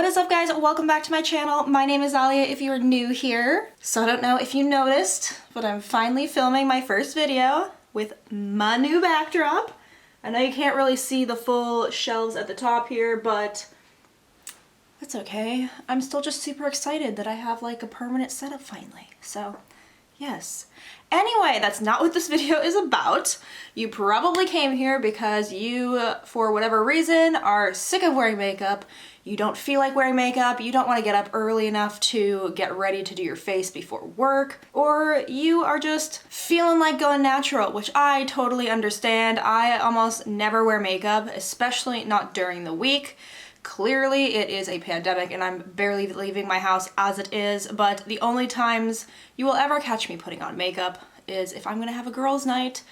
What is up, guys? Welcome back to my channel. My name is Alya if you're new here. So I don't know if you noticed, but I'm finally filming my first video with my new backdrop. I know you can't really see the full shelves at the top here, but that's okay. I'm still just super excited that I have like a permanent setup finally. So yes. Anyway, that's not what this video is about. You probably came here because you, for whatever reason, are sick of wearing makeup. You don't feel like wearing makeup, you don't want to get up early enough to get ready to do your face before work, or you are just feeling like going natural, which I totally understand. I almost never wear makeup, especially not during the week. Clearly it is a pandemic and I'm barely leaving my house as it is, but the only times you will ever catch me putting on makeup is if I'm gonna have a girls' night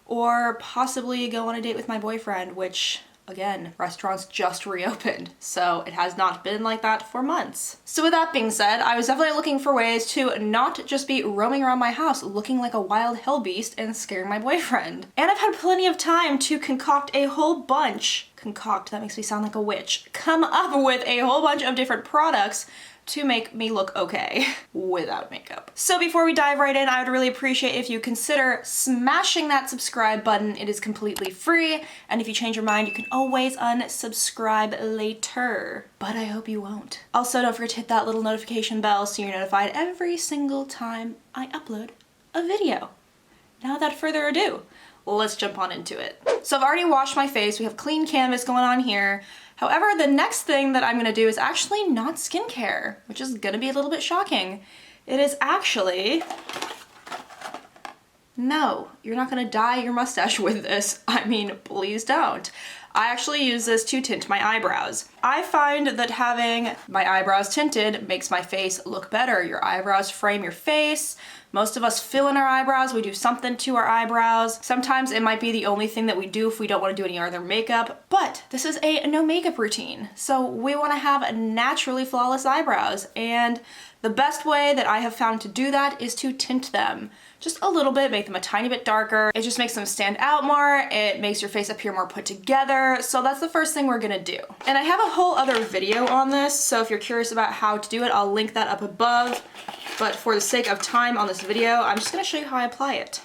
or possibly go on a date with my boyfriend, which again, restaurants just reopened, so it has not been like that for months. So with that being said, I was definitely looking for ways to not just be roaming around my house looking like a wild hell beast and scaring my boyfriend. And I've had plenty of time to concoct a whole bunch, that makes me sound like a witch, come up with a whole bunch of different products to make me look okay without makeup. So before we dive right in, I would really appreciate if you consider smashing that subscribe button. It is completely free, and if you change your mind, you can always unsubscribe later. But I hope you won't. Also, don't forget to hit that little notification bell so you're notified every single time I upload a video. Now without further ado, let's jump on into it. So I've already washed my face. We have clean canvas going on here. However, the next thing that I'm gonna do is actually not skincare, which is gonna be a little bit shocking. It is actually, no, you're not gonna dye your mustache with this. I mean, please don't. I actually use this to tint my eyebrows. I find that having my eyebrows tinted makes my face look better. Your eyebrows frame your face. Most of us fill in our eyebrows, we do something to our eyebrows. Sometimes it might be the only thing that we do if we don't want to do any other makeup, but this is a no makeup routine. So we want to have naturally flawless eyebrows, and the best way that I have found to do that is to tint them. Just a little bit, make them a tiny bit darker. It just makes them stand out more. It makes your face appear more put together. So that's the first thing we're gonna do. And I have a whole other video on this, so if you're curious about how to do it, I'll link that up above. But for the sake of time on this video, I'm just gonna show you how I apply it.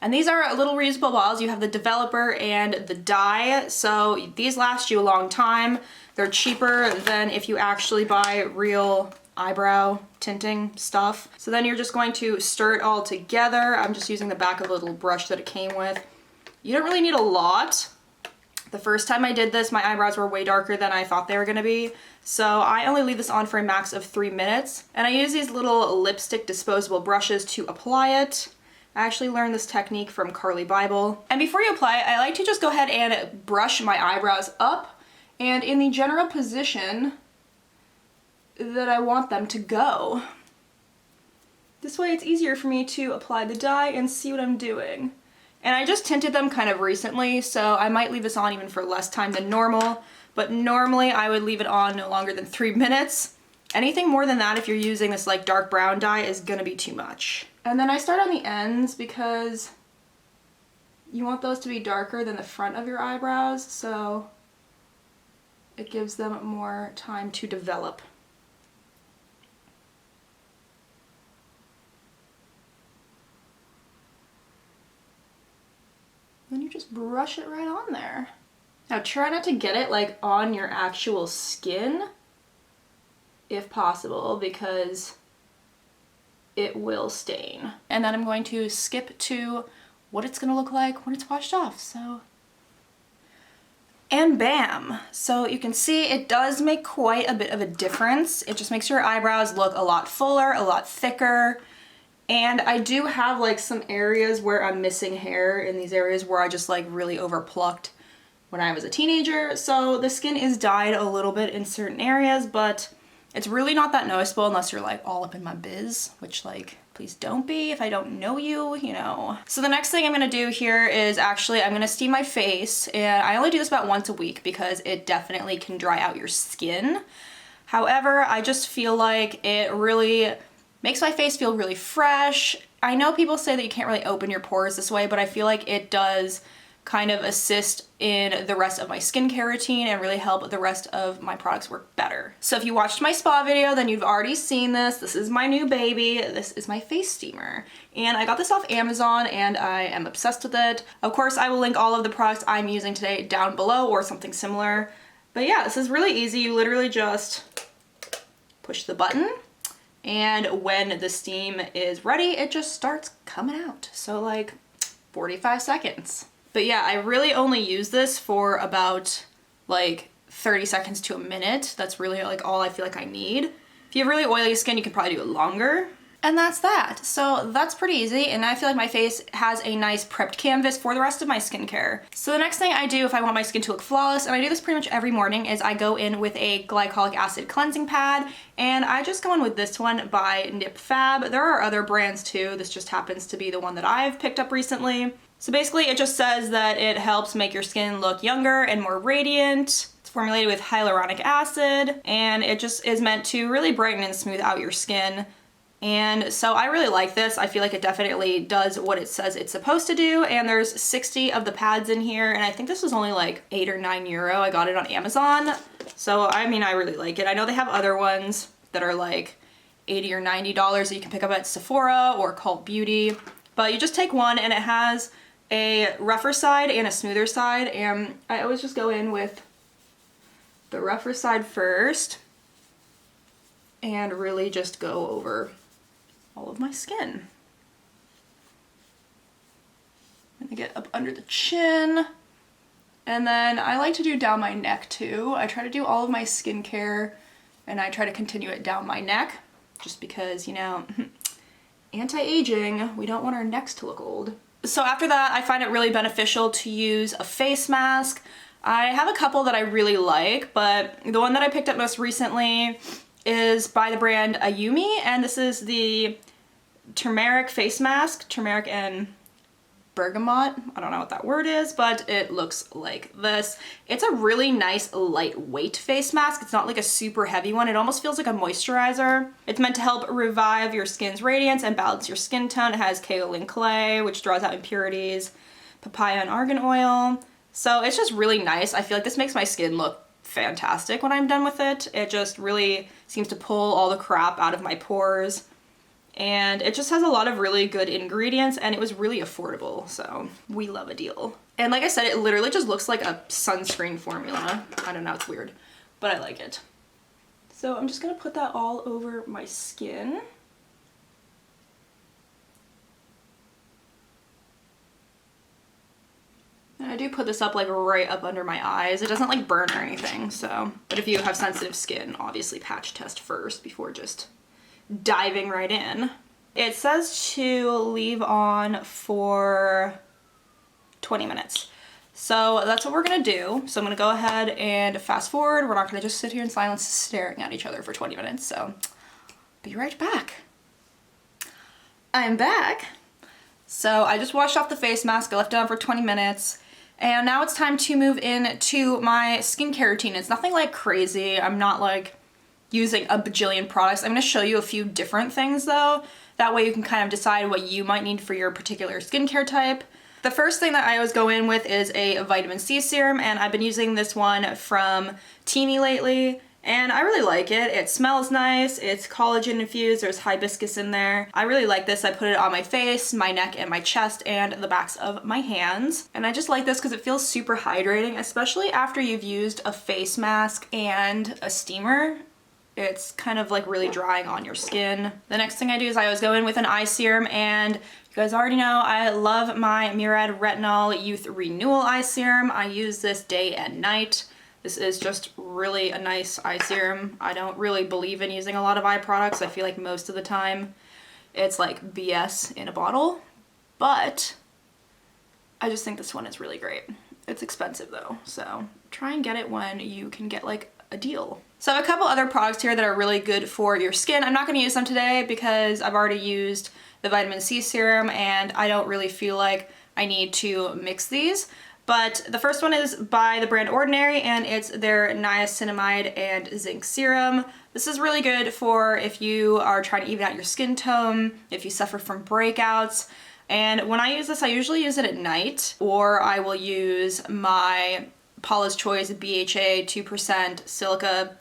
And these are little reusable balls. You have the developer and the dye. So these last you a long time. They're cheaper than if you actually buy real eyebrow tinting stuff. So then you're just going to stir it all together. I'm just using the back of a little brush that it came with. You don't really need a lot. The first time I did this, my eyebrows were way darker than I thought they were gonna be. So I only leave this on for a max of 3 minutes. And I use these little lipstick disposable brushes to apply it. I actually learned this technique from Carly Bible. And before you apply it, I like to just go ahead and brush my eyebrows up and in the general position that I want them to go. This way it's easier for me to apply the dye and see what I'm doing. And I just tinted them kind of recently, so I might leave this on even for less time than normal, but normally I would leave it on no longer than 3 minutes. Anything more than that, if you're using this like dark brown dye, is gonna be too much. And then I start on the ends because you want those to be darker than the front of your eyebrows, so it gives them more time to develop. Then you just brush it right on there. Now try not to get it like on your actual skin, if possible, because it will stain. And then I'm going to skip to what it's gonna look like when it's washed off, so. And bam! So you can see it does make quite a bit of a difference. It just makes your eyebrows look a lot fuller, a lot thicker. And I do have like some areas where I'm missing hair in these areas where I just like really overplucked when I was a teenager. So the skin is dyed a little bit in certain areas, but it's really not that noticeable unless you're like all up in my biz, which like, please don't be if I don't know you, you know. So the next thing I'm gonna do here is actually I'm gonna steam my face, and I only do this about once a week because it definitely can dry out your skin. However, I just feel like it really makes my face feel really fresh. I know people say that you can't really open your pores this way, but I feel like it does kind of assist in the rest of my skincare routine and really help the rest of my products work better. So if you watched my spa video, then you've already seen this. This is my new baby. This is my face steamer. And I got this off Amazon and I am obsessed with it. Of course, I will link all of the products I'm using today down below or something similar. But yeah, this is really easy. You literally just push the button, and when the steam is ready, it just starts coming out. So like 45 seconds. But yeah, I really only use this for about like 30 seconds to a minute. That's really like all I feel like I need. If you have really oily skin, you can probably do it longer. And that's that. So that's pretty easy, and I feel like my face has a nice prepped canvas for the rest of my skincare. So the next thing I do if I want my skin to look flawless, and I do this pretty much every morning, is I go in with a glycolic acid cleansing pad, and I just go in with this one by Nip Fab. There are other brands too. This just happens to be the one that I've picked up recently. So basically it just says that it helps make your skin look younger and more radiant. It's formulated with hyaluronic acid, and it just is meant to really brighten and smooth out your skin. And so I really like this. I feel like it definitely does what it says it's supposed to do. And there's 60 of the pads in here, and I think this was only like €8 or €9. I got it on Amazon. So I mean, I really like it. I know they have other ones that are like $80 or $90 that you can pick up at Sephora or Cult Beauty. But you just take one, and it has a rougher side and a smoother side. And I always just go in with the rougher side first and really just go over all of my skin. I'm gonna get up under the chin, and then I like to do down my neck too. I try to do all of my skincare and I try to continue it down my neck, just because, you know, anti-aging, we don't want our necks to look old. So after that, I find it really beneficial to use a face mask. I have a couple that I really like, but the one that I picked up most recently is by the brand Ayumi, and this is the turmeric face mask, turmeric and bergamot. I don't know what that word is, but it looks like this. It's a really nice lightweight face mask. It's not like a super heavy one. It almost feels like a moisturizer. It's meant to help revive your skin's radiance and balance your skin tone. It has kaolin clay, which draws out impurities, papaya and argan oil. So it's just really nice. I feel like this makes my skin look fantastic when I'm done with it. It just really seems to pull all the crap out of my pores, and it just has a lot of really good ingredients, and it was really affordable, so we love a deal. And like I said, it literally just looks like a sunscreen formula. I don't know, it's weird, but I like it. So I'm just gonna put that all over my skin. And I do put this up like right up under my eyes. It doesn't like burn or anything, so. But if you have sensitive skin, obviously patch test first before just diving right in. It says to leave on for 20 minutes. So that's what we're gonna do. So I'm gonna go ahead and fast forward. We're not gonna just sit here in silence staring at each other for 20 minutes, so be right back. I'm back. So I just washed off the face mask. I left it on for 20 minutes. And now it's time to move into my skincare routine. It's nothing like crazy. I'm not like using a bajillion products. I'm gonna show you a few different things though. That way you can kind of decide what you might need for your particular skincare type. The first thing that I always go in with is a vitamin C serum, and I've been using this one from Teami lately. And I really like it. It smells nice. It's collagen infused. There's hibiscus in there. I really like this. I put it on my face, my neck, and my chest, and the backs of my hands. And I just like this because it feels super hydrating, especially after you've used a face mask and a steamer. It's kind of like really drying on your skin. The next thing I do is I always go in with an eye serum, and you guys already know I love my Murad Retinol Youth Renewal Eye Serum. I use this day and night. This is just really a nice eye serum. I don't really believe in using a lot of eye products. I feel like most of the time it's like BS in a bottle, but I just think this one is really great. It's expensive though, so try and get it when you can get like a deal. So I have a couple other products here that are really good for your skin. I'm not gonna use them today because I've already used the vitamin C serum and I don't really feel like I need to mix these. But the first one is by the brand Ordinary, and it's their niacinamide and zinc serum. This is really good for if you are trying to even out your skin tone, if you suffer from breakouts. And when I use this, I usually use it at night, or I will use my Paula's Choice BHA 2% silica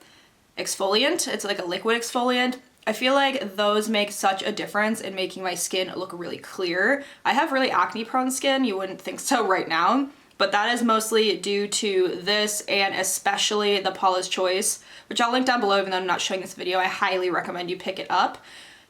exfoliant. It's like a liquid exfoliant. I feel like those make such a difference in making my skin look really clear. I have really acne prone skin, you wouldn't think so right now, but that is mostly due to this and especially the Paula's Choice, which I'll link down below even though I'm not showing this video. I highly recommend you pick it up.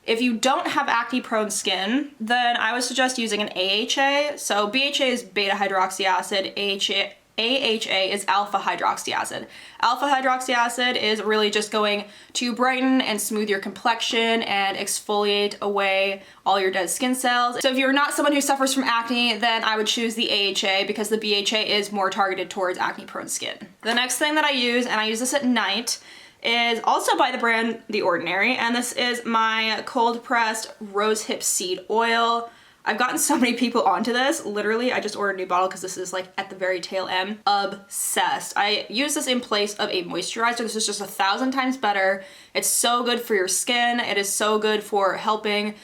If you don't have acne prone skin, then I would suggest using an AHA. So BHA is beta hydroxy acid, AHA is alpha hydroxy acid. Alpha hydroxy acid is really just going to brighten and smooth your complexion and exfoliate away all your dead skin cells. So if you're not someone who suffers from acne, then I would choose the AHA because the BHA is more targeted towards acne prone skin. The next thing that I use, and I use this at night, is also by the brand The Ordinary, and this is my cold pressed rosehip seed oil. I've gotten so many people onto this. Literally, I just ordered a new bottle because this is like at the very tail end. Obsessed. I use this in place of a moisturizer. This is just 1,000 times better. It's so good for your skin. It is so good for helping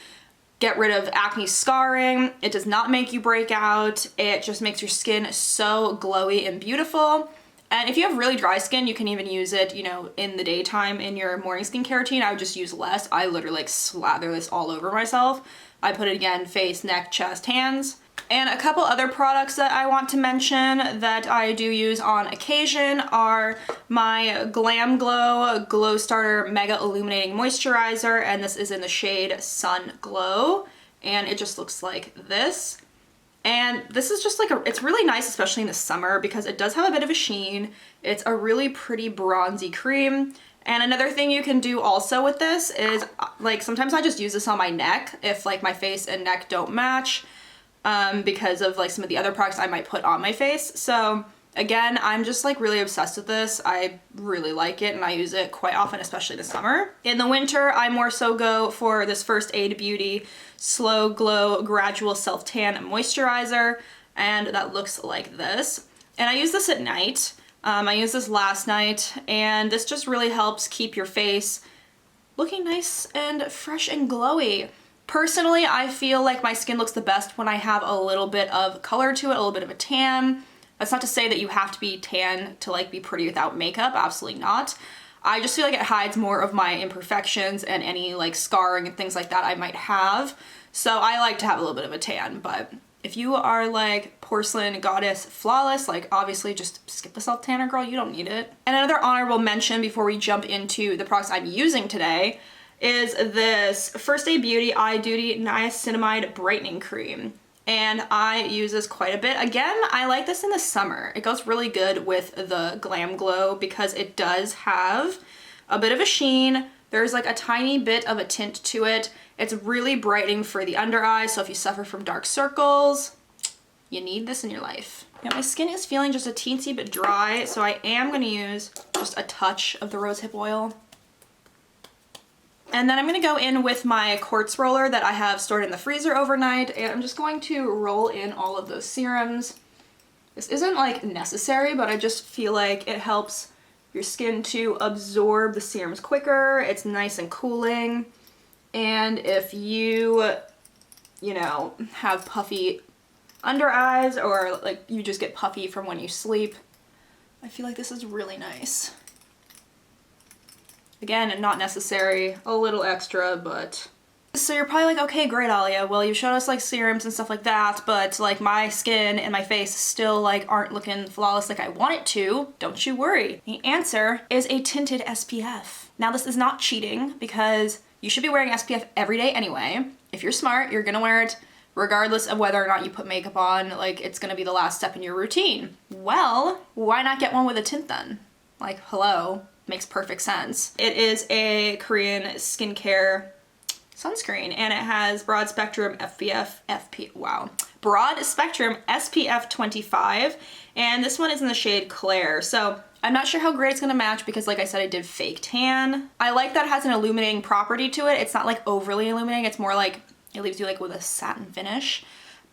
get rid of acne scarring. It does not make you break out. It just makes your skin so glowy and beautiful. And if you have really dry skin, you can even use it, you know, in the daytime in your morning skincare routine. I would just use less. I literally like slather this all over myself. I put it again, face, neck, chest, hands. And a couple other products that I want to mention that I do use on occasion are my Glam Glow Glow Starter Mega Illuminating Moisturizer, and this is in the shade Sun Glow, and it just looks like this. And this is just like it's really nice, especially in the summer, because it does have a bit of a sheen. It's a really pretty bronzy cream. And another thing you can do also with this is, like, sometimes I just use this on my neck if like my face and neck don't match because of like some of the other products I might put on my face. So again, I'm just like really obsessed with this. I really like it and I use it quite often, especially in the summer. In the winter, I more so go for this First Aid Beauty Slow Glow Gradual Self Tan Moisturizer, and that looks like this. And I use this at night. I used this last night, and this just really helps keep your face looking nice and fresh and glowy. Personally, I feel like my skin looks the best when I have a little bit of color to it, a little bit of a tan. That's not to say that you have to be tan to like be pretty without makeup, absolutely not. I just feel like it hides more of my imperfections and any like scarring and things like that I might have. So I like to have a little bit of a tan, but if you are like porcelain goddess flawless, like obviously just skip the self tanner, girl, you don't need it. And another honorable mention before we jump into the products I'm using today is this First Aid Beauty Eye Duty Niacinamide Brightening Cream. And I use this quite a bit. Again, I like this in the summer. It goes really good with the Glam Glow because it does have a bit of a sheen. There's like a tiny bit of a tint to it. It's really brightening for the under eye, so if you suffer from dark circles, you need this in your life. Now my skin is feeling just a teensy bit dry, so I am gonna use just a touch of the rosehip oil. And then I'm gonna go in with my quartz roller that I have stored in the freezer overnight, and I'm just going to roll in all of those serums. This isn't like necessary, but I just feel like it helps your skin to absorb the serums quicker. It's nice and cooling. And if you know, have puffy under eyes or like you just get puffy from when you sleep, I feel like this is really nice. Again, not necessary, a little extra, but... So you're probably like, okay, great, Alya. Well, you showed us like serums and stuff like that, but like my skin and my face still like aren't looking flawless like I want it to. Don't you worry. The answer is a tinted SPF. Now this is not cheating because you should be wearing SPF every day anyway. If you're smart, you're gonna wear it regardless of whether or not you put makeup on, like it's gonna be the last step in your routine. Well, why not get one with a tint then? Like, hello, makes perfect sense. It is a Korean skincare sunscreen and it has broad spectrum broad spectrum SPF 25, and this one is in the shade Claire. So I'm not sure how great it's gonna match because like I said, I did fake tan. I like that it has an illuminating property to it. It's not like overly illuminating, it's more like it leaves you like with a satin finish,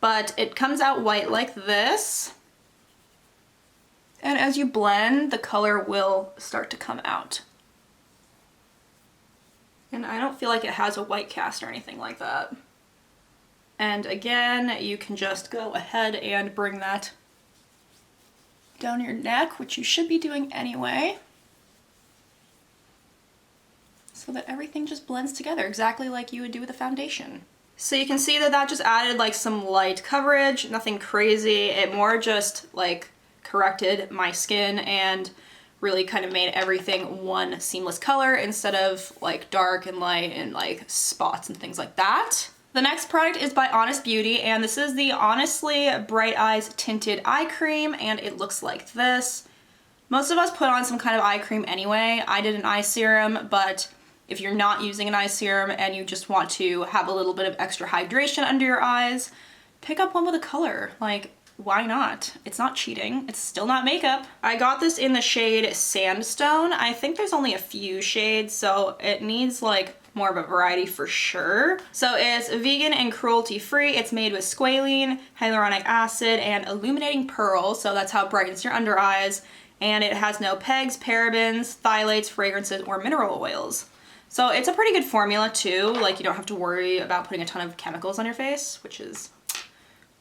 but it comes out white like this. And as you blend, the color will start to come out. And I don't feel like it has a white cast or anything like that. And again, you can just go ahead and bring that down your neck, which you should be doing anyway, so that everything just blends together exactly like you would do with a foundation. So you can see that that just added like some light coverage, nothing crazy. It more just like corrected my skin and really kind of made everything one seamless color instead of like dark and light and like spots and things like that. The next product is by Honest Beauty, and this is the Honestly Bright Eyes Tinted Eye Cream, and it looks like this. Most of us put on some kind of eye cream anyway. I did an eye serum, but if you're not using an eye serum and you just want to have a little bit of extra hydration under your eyes, pick up one with a color. Like, why not? It's not cheating. It's still not makeup. I got this in the shade Sandstone. I think there's only a few shades, so it needs like more of a variety for sure. So it's vegan and cruelty free. It's made with squalene, hyaluronic acid, and illuminating pearl. So that's how it brightens your under eyes. And it has no pegs, parabens, phthalates, fragrances, or mineral oils. So it's a pretty good formula too. Like, you don't have to worry about putting a ton of chemicals on your face, which is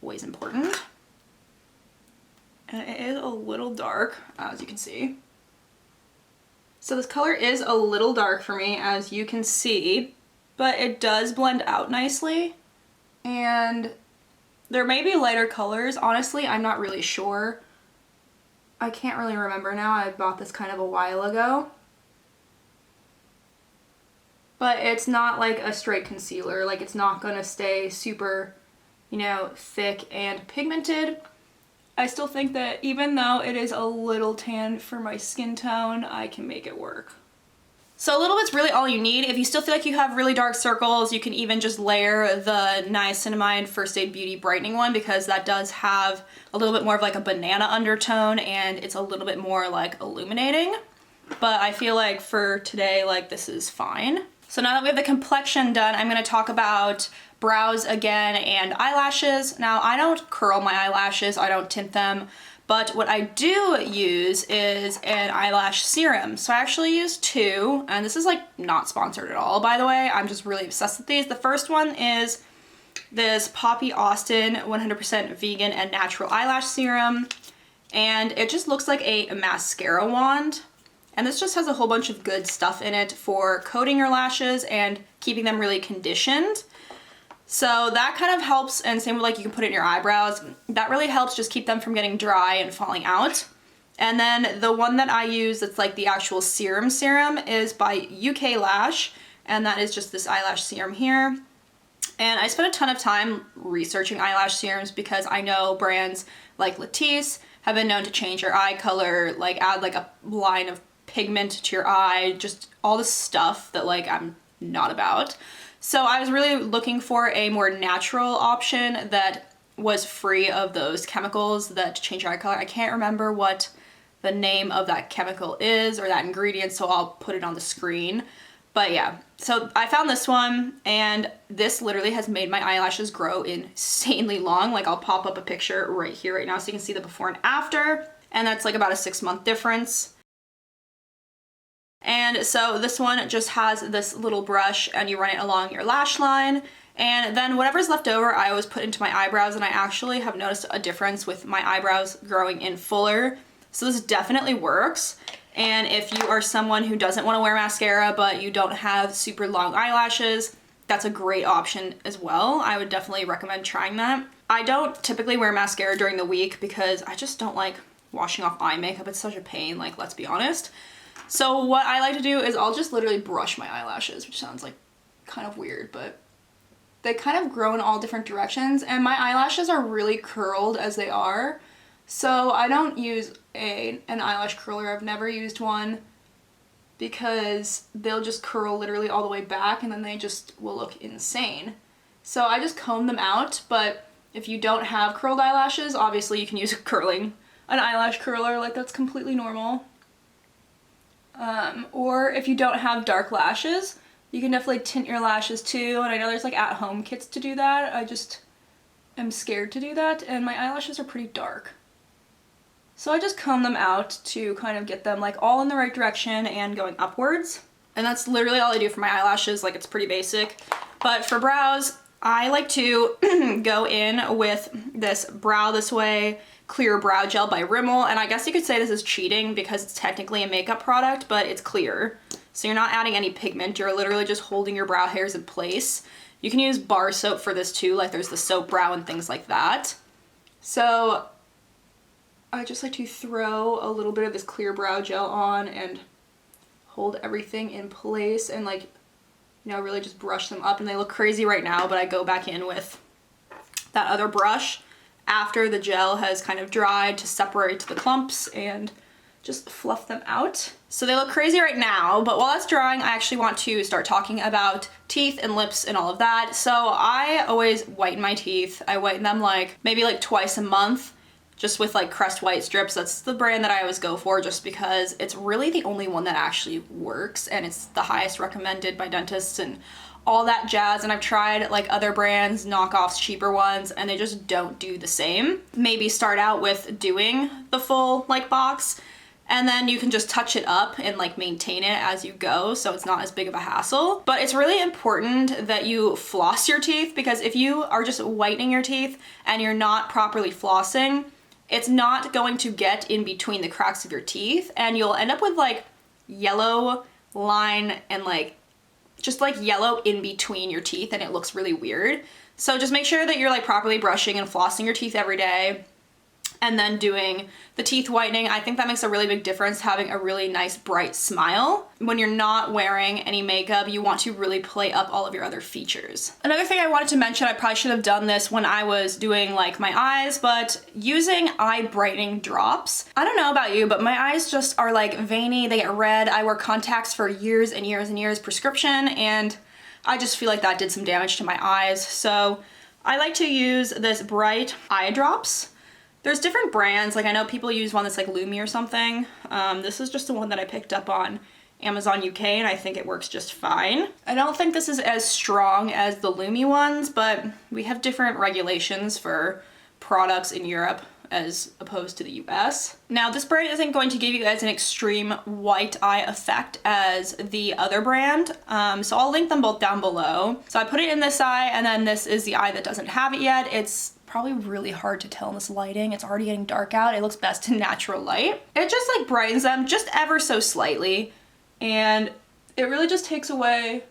always important. And it is a little dark, as you can see. So this color is a little dark for me, as you can see, but it does blend out nicely. And there may be lighter colors. Honestly, I'm not really sure. I can't really remember now. I bought this kind of a while ago. But it's not like a straight concealer. Like, it's not gonna stay super, you know, thick and pigmented. I still think that even though it is a little tan for my skin tone, I can make it work. So a little bit's really all you need. If you still feel like you have really dark circles, you can even just layer the Niacinamide First Aid Beauty Brightening one, because that does have a little bit more of like a banana undertone and it's a little bit more like illuminating. But I feel like for today, like, this is fine. So now that we have the complexion done, I'm gonna talk about brows again and eyelashes. Now, I don't curl my eyelashes, I don't tint them, but what I do use is an eyelash serum. So I actually use two, and this is like not sponsored at all, by the way. I'm just really obsessed with these. The first one is this Poppy Austin 100% vegan and natural eyelash serum, and it just looks like a mascara wand. And this just has a whole bunch of good stuff in it for coating your lashes and keeping them really conditioned. So that kind of helps, and same with like you can put it in your eyebrows. That really helps just keep them from getting dry and falling out. And then the one that I use that's like the actual serum is by UK Lash, and that is just this eyelash serum here. And I spent a ton of time researching eyelash serums because I know brands like Latisse have been known to change your eye color, like add like a line of pigment to your eye, just all the stuff that like I'm not about. So I was really looking for a more natural option that was free of those chemicals that change your eye color. I can't remember what the name of that chemical is or that ingredient, so I'll put it on the screen. But yeah, so I found this one, and this literally has made my eyelashes grow insanely long. Like, I'll pop up a picture right here right now so you can see the before and after, and that's like about a 6-month difference. And so this one just has this little brush, and you run it along your lash line, and then whatever's left over I always put into my eyebrows, and I actually have noticed a difference with my eyebrows growing in fuller. So this definitely works. And if you are someone who doesn't want to wear mascara but you don't have super long eyelashes, that's a great option as well. I would definitely recommend trying that. I don't typically wear mascara during the week because I just don't like washing off eye makeup. It's such a pain, like, let's be honest. So what I like to do is I'll just literally brush my eyelashes, which sounds like kind of weird, but they kind of grow in all different directions, and my eyelashes are really curled as they are. So I don't use an eyelash curler. I've never used one because they'll just curl literally all the way back, and then they just will look insane. So I just comb them out, but if you don't have curled eyelashes, obviously you can use an eyelash curler, like, that's completely normal. Or if you don't have dark lashes, you can definitely tint your lashes too, and I know there's like at-home kits to do that. I just am scared to do that, and my eyelashes are pretty dark. So I just comb them out to kind of get them like all in the right direction and going upwards. And that's literally all I do for my eyelashes. Like, it's pretty basic. But for brows, I like to go in with this Brow This Way clear brow gel by Rimmel, and I guess you could say this is cheating because it's technically a makeup product, but it's clear. So you're not adding any pigment, you're literally just holding your brow hairs in place. You can use bar soap for this too, like there's the soap brow and things like that. So I just like to throw a little bit of this clear brow gel on and hold everything in place and like, you know, really just brush them up. And they look crazy right now, but I go back in with that other brush after the gel has kind of dried to separate the clumps and just fluff them out. So they look crazy right now, but while that's drying, I actually want to start talking about teeth and lips and all of that. So I always whiten my teeth. I whiten them like maybe like twice a month, just with like Crest White Strips. That's the brand that I always go for just because it's really the only one that actually works and it's the highest recommended by dentists and all that jazz. And I've tried like other brands, knockoffs, cheaper ones, and they just don't do the same. Maybe start out with doing the full like box, and then you can just touch it up and like maintain it as you go, so it's not as big of a hassle. But it's really important that you floss your teeth, because if you are just whitening your teeth and you're not properly flossing, it's not going to get in between the cracks of your teeth, and you'll end up with like yellow line and like just like yellow in between your teeth, and it looks really weird. So just make sure that you're like properly brushing and flossing your teeth every day, and then doing the teeth whitening. I think that makes a really big difference, having a really nice bright smile. When you're not wearing any makeup, you want to really play up all of your other features. Another thing I wanted to mention, I probably should have done this when I was doing like my eyes, but using eye brightening drops. I don't know about you, but my eyes just are like veiny, they get red. I wore contacts for years and years and years, prescription, and I just feel like that did some damage to my eyes. So I like to use this bright eye drops. There's different brands, like I know people use one that's like Lumi or something. This is just the one that I picked up on Amazon UK, and I think it works just fine. I don't think this is as strong as the Lumi ones, but we have different regulations for products in Europe as opposed to the US. Now this brand isn't going to give you guys an extreme white eye effect as the other brand, so I'll link them both down below. So I put it in this eye, and then this is the eye that doesn't have it yet. It's probably really hard to tell in this lighting. It's already getting dark out. It looks best in natural light. It just like brightens them just ever so slightly, and it really just takes away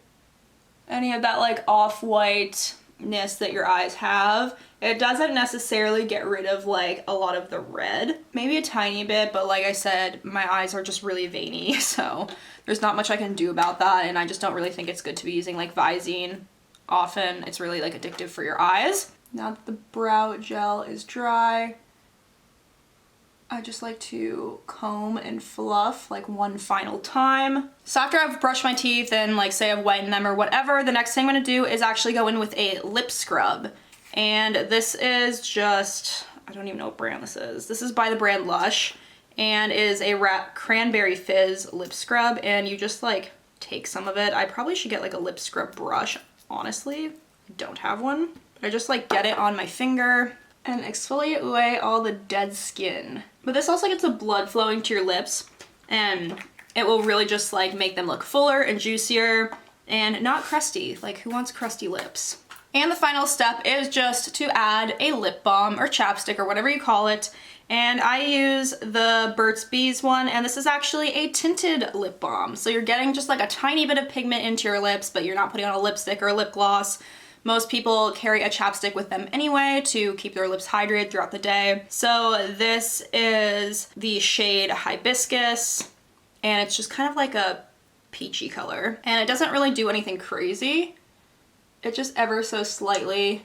any of that like off-whiteness that your eyes have. It doesn't necessarily get rid of like a lot of the red, maybe a tiny bit, but like I said, my eyes are just really veiny, so there's not much I can do about that, and I just don't really think it's good to be using like Visine often. It's really like addictive for your eyes. Now that the brow gel is dry, I just like to comb and fluff like one final time. So after I've brushed my teeth and like say I've whitened them or whatever, the next thing I'm gonna do is actually go in with a lip scrub. And this is just, I don't even know what brand this is. This is by the brand Lush, and is a cranberry fizz lip scrub, and you just like take some of it. I probably should get like a lip scrub brush, honestly. I don't have one. I just like get it on my finger and exfoliate away all the dead skin. But this also gets the blood flowing to your lips, and it will really just like make them look fuller and juicier and not crusty. Like, who wants crusty lips? And the final step is just to add a lip balm or chapstick or whatever you call it. And I use the Burt's Bees one, and this is actually a tinted lip balm. So you're getting just like a tiny bit of pigment into your lips, but you're not putting on a lipstick or a lip gloss. Most people carry a chapstick with them anyway to keep their lips hydrated throughout the day. So this is the shade Hibiscus, and it's just kind of like a peachy color. And it doesn't really do anything crazy. It just ever so slightly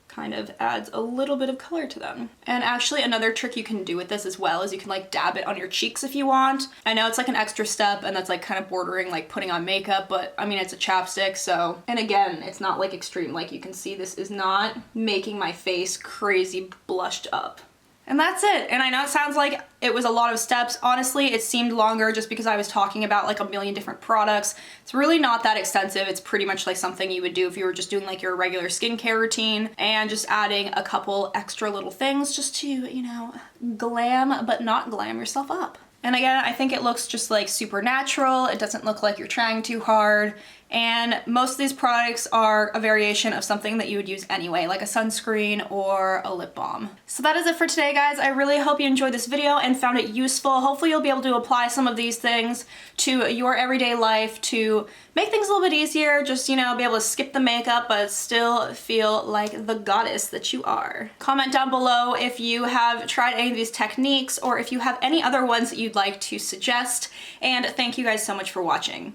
kind of adds a little bit of color to them. And actually another trick you can do with this as well is you can like dab it on your cheeks if you want. I know it's like an extra step, and that's like kind of bordering like putting on makeup, but I mean, it's a chapstick, so. And again, it's not like extreme. Like you can see, this is not making my face crazy blushed up. And that's it. And I know it sounds like it was a lot of steps. Honestly, it seemed longer just because I was talking about like a million different products. It's really not that extensive. It's pretty much like something you would do if you were just doing like your regular skincare routine, and just adding a couple extra little things just to, you know, glam but not glam yourself up. And again, I think it looks just like super natural. It doesn't look like you're trying too hard. And most of these products are a variation of something that you would use anyway, like a sunscreen or a lip balm. So that is it for today, guys. I really hope you enjoyed this video and found it useful. Hopefully you'll be able to apply some of these things to your everyday life to make things a little bit easier, just, you know, be able to skip the makeup but still feel like the goddess that you are. Comment down below if you have tried any of these techniques or if you have any other ones that you'd like to suggest, and thank you guys so much for watching.